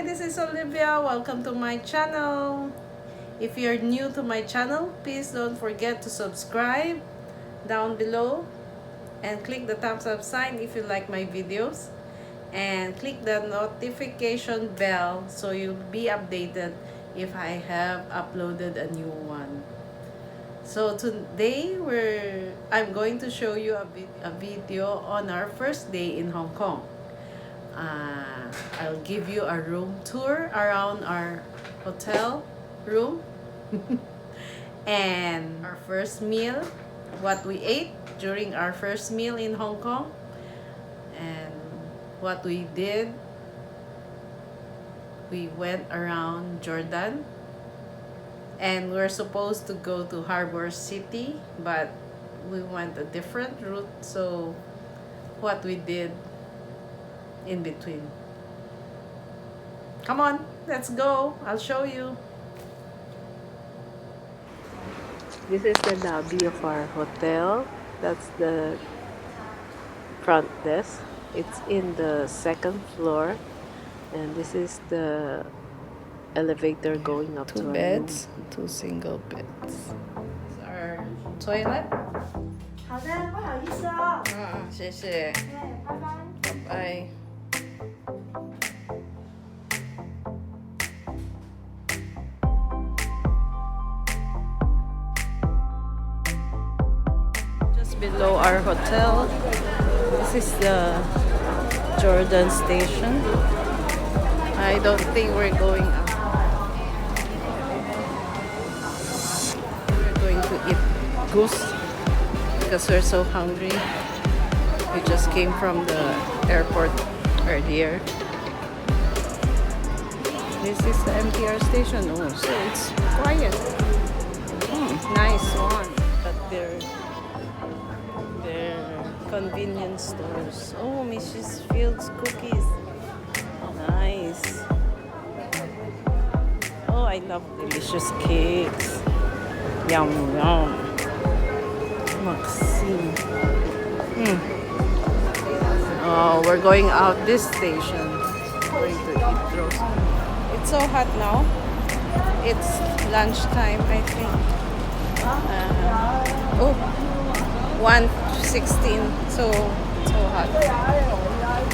this is Olivia. Welcome to my channel. If you're new to my channel, please don't forget to subscribe down below and click the thumbs up sign if you like my videos, and click the notification bell so you'll be updated if I have uploaded a new one. So today I'm going to show you a video on our first day in Hong Kong. I'll give you a room tour around our hotel room and our first meal, what we ate during our first meal in Hong Kong, and what we did. We went around Jordan and we're supposed to go to Harbor City, but we went a different route, so what we did in between. Come on, let's go. I'll show you. This is the lobby of our hotel. That's the front desk. It's in the second floor, and this is the elevator going up to our beds, room. 2 single beds. This is our toilet. 好的，不好意思哦。谢谢。拜拜。拜拜。Just below our hotel, this is the Jordan station. I don't think we're going up. We're going to eat goose because we're so hungry. We just came from the airport earlier. This is the MTR station. Oh, so it's quiet. Nice one. But they're convenience stores. Oh, Mrs. Fields cookies. Nice. Oh, I love delicious cakes. Yum yum. Maxine. Oh, we're going out this station. We're going to eat roast. It's so hot now. It's lunchtime, I think. 1:16. So hot.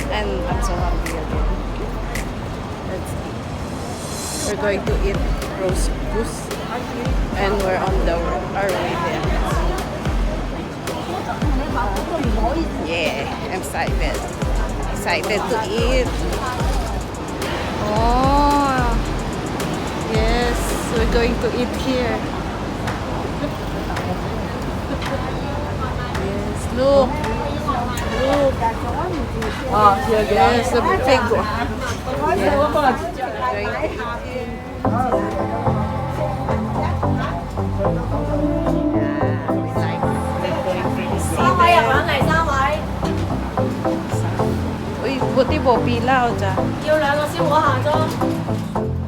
And I'm so hungry again. Let's eat. We're going to eat roast goose, and we're on our way there. Yeah, I'm excited to eat. Oh, yes, we're going to eat here. Yes, look. Oh, yes, the big one. Yeah. We're going to eat here. Buti mo pila o dyan. 要兩個燒鵝下裝。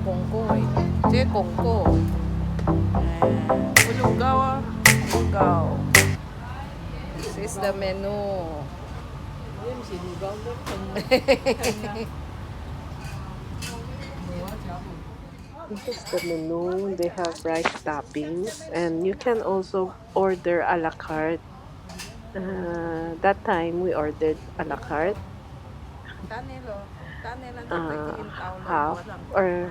廣告嚟嘅，即係廣告。Lugaw ah. Lugaw. This is the menu. This is the menu. They have rice toppings, and you can also order a la carte. That time we ordered a la carte. Half or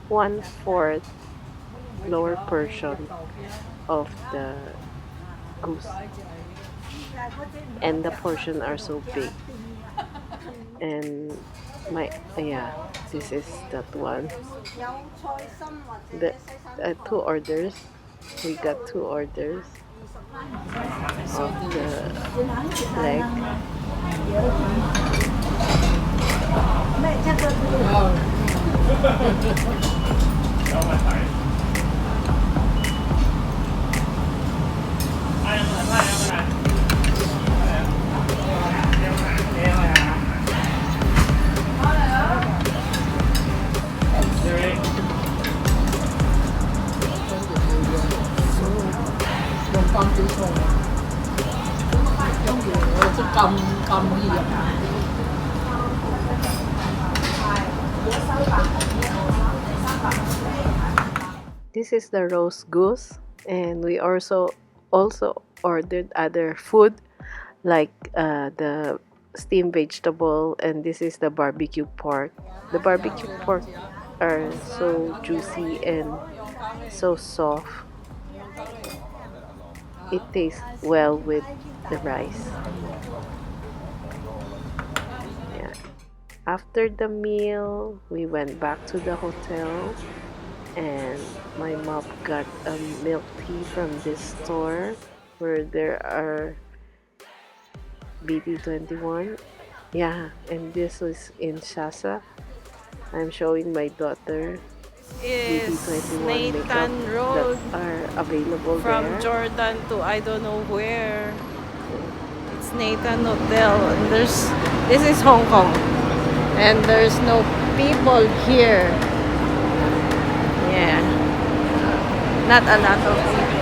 1/4 lower portion of the goose, and the portion are so big. And this is that one. The 2 orders. We got 2 orders of the leg. this is the roast goose, and we also ordered other food like the steamed vegetable, and this is the barbecue pork. The barbecue pork are so juicy and so soft. It tastes well with the rice. Yeah. After the meal, we went back to the hotel, and my mom got a milk tea from this store where there are BT21. Yeah, and this was in Shasa. I'm showing my daughter Is BT21 makeup Nathan that Road are available from there. Jordan to I don't know where. It's Nathan Hotel, and this is Hong Kong, and there's no people here. Yeah, not a lot of people,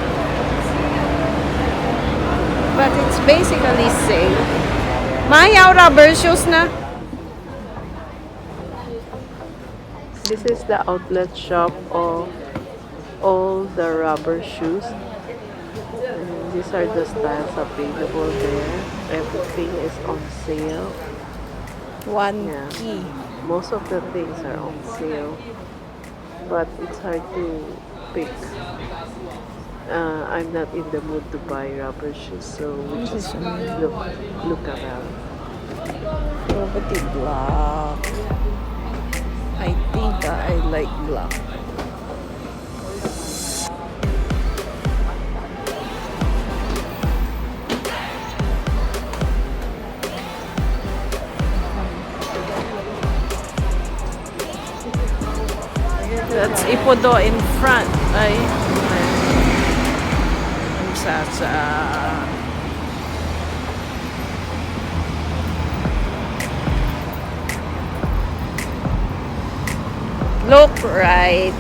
but it's basically safe. Mayaw rubber shoes na. This is the outlet shop of all the rubber shoes. And these are the styles available there. Everything is on sale. One Yeah, key. most of the things are on sale, but it's hard to pick. I'm not in the mood to buy rubber shoes, so we just look around. Property black. I think I like black. That's Ipodo in front. Ay. Sa look right.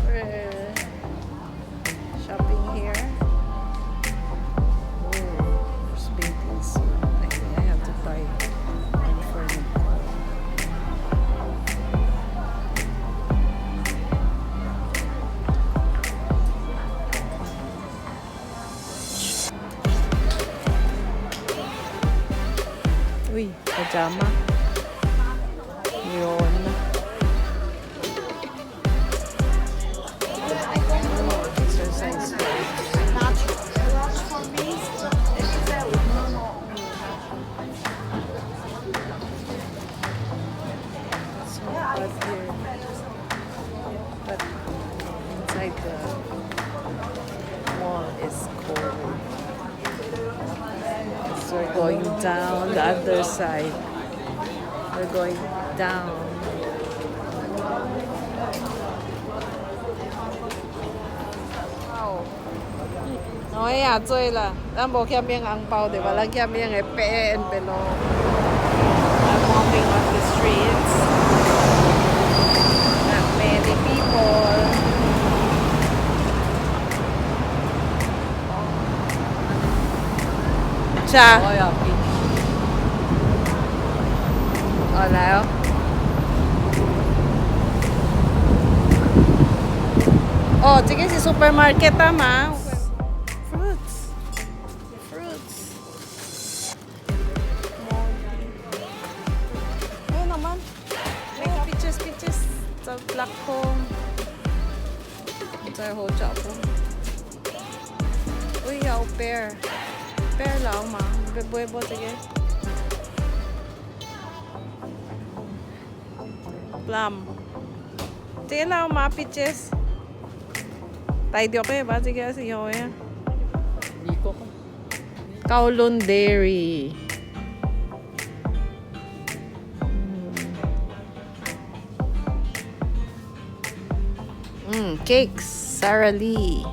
We're shopping here. There's babies. I think I have to buy one for them. Uy, pajama. Yun. Exercise so hot here. But inside the mall is cold. So we're going down the other side. We're going down. Wow. Nói à chơi là đang bộ kia miếng ang pao để vào lăng kia miếng cái pe and below. I'm walking on the streets. Not many people. Cha. Hola. Oh, sige si supermarket tama. Fruits. Ayun naman. May peaches sa black home. Sa hoja po. Uy, yaw pear. Pear lang ma. Bebo sige. Plum. Sige lang ma peaches. Tay dio ke ba sige si yo ya. Kowloon Dairy. Cakes, Sara Lee.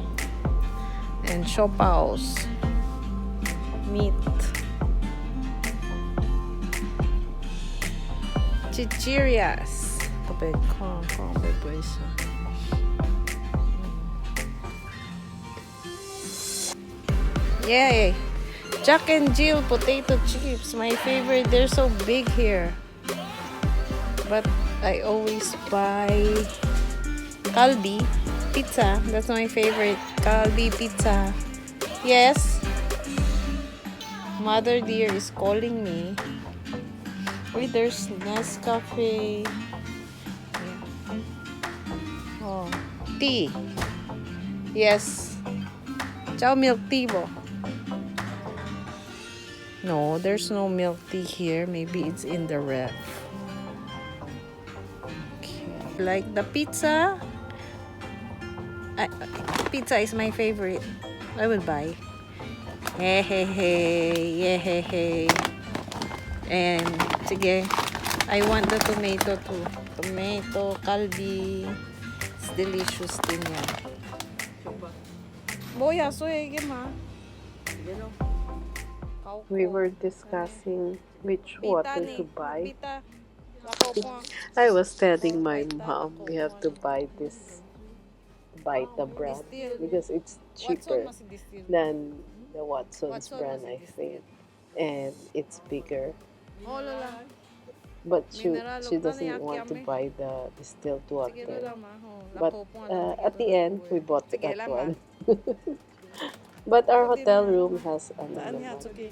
And Shopaos. Meat. Chichirias. Tabi, kong beboy siya. Yay! Jack and Jill potato chips, my favorite. They're so big here. But I always buy Calbee pizza. That's my favorite. Calbee pizza. Yes. Mother dear is calling me. Wait, there's Nescafe. Yeah. Oh, tea. Yes. Chow milk tea bo. No, there's no milk tea here. Maybe it's in the ref. Okay. Like the pizza. Pizza is my favorite. I will buy. Hey, hey, hey. Yeah, hey, hey. And, sige. I want the tomato too. Tomato, kalbi. It's delicious din yan. Boya, so ma. We were discussing which water to buy. I was telling my mom we have to buy this Vita brand because it's cheaper than the Watson's brand, I think, and it's bigger. But she doesn't want to buy the distilled water. But at the end, we bought that one. But our hotel room has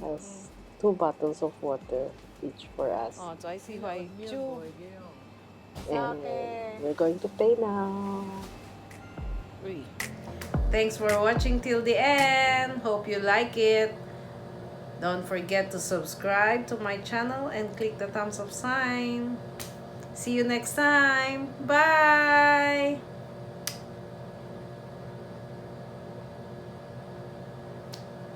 has 2 bottles of water each for us, Oh, so I see why. Chu. and we're going to pay now. Thanks for watching till the end. Hope you like it. Don't forget to subscribe to my channel and click the thumbs up sign. See you next time. Bye.